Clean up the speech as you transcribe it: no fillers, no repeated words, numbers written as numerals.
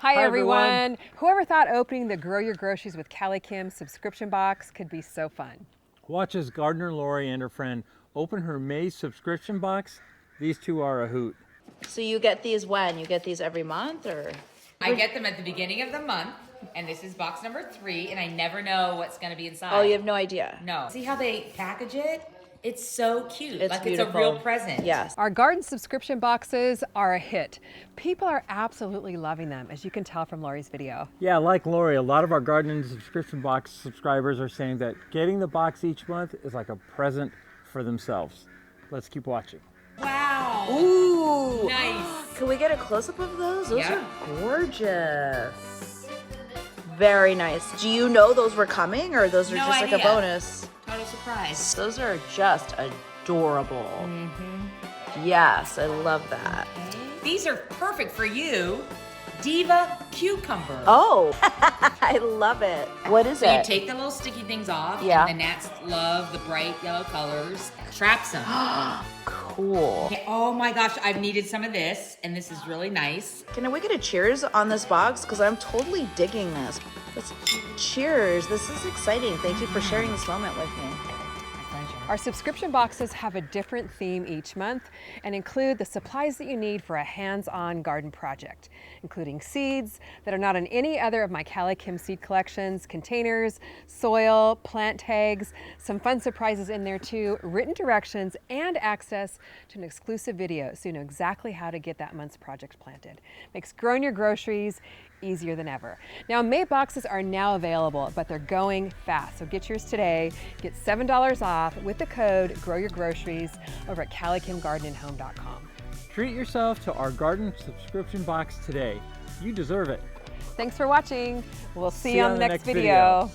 Hi everyone. Whoever thought opening the Grow Your Groceries with CaliKim subscription box could be so fun? Watch as gardener Lori and her friend open her May subscription box. These two are a hoot. So you get these when? You get these every month or? I get them at the beginning of the month, and this is box number 3, and I never know what's gonna be inside. Oh, you have no idea? No. See how they package it? It's so cute. It's like beautiful. It's a real present. Yes. Our garden subscription boxes are a hit. People are absolutely loving them, as you can tell from Lori's video. Yeah, like Lori, a lot of our gardening subscription box subscribers are saying that getting the box each month is like a present for themselves. Let's keep watching. Wow. Ooh. Nice. Can we get a close-up of those? Those Yeah. are gorgeous. Very nice. Do you know those were coming or those are No just like a idea. bonus? Total surprise. Those are just adorable. Mm-hmm. Yes, I love that. These are perfect for you. Diva cucumber. Oh, I love it. What is So it? you take the little sticky things off, Yeah. and the gnats love the bright yellow colors. Traps them. Cool. Okay, oh my gosh, I've needed some of this, and this is really nice. Can we get a cheers on this box? Because I'm totally digging this. Cheers. This is exciting. Thank you for sharing this moment with me. My pleasure. Our subscription boxes have a different theme each month and include the supplies that you need for a hands-on garden project, including seeds that are not in any other of my CaliKim seed collections, containers, soil, plant tags, some fun surprises in there too, written directions, and access to an exclusive video so you know exactly how to get that month's project planted. Makes growing your groceries easier than ever. Now, May boxes are now available, but they're going fast. So get yours today. Get $7 off with the code GROWYOURGROCERIES over at CaliKimGardenandHome.com. Treat yourself to our garden subscription box today. You deserve it. Thanks for watching. We'll see you on the next video.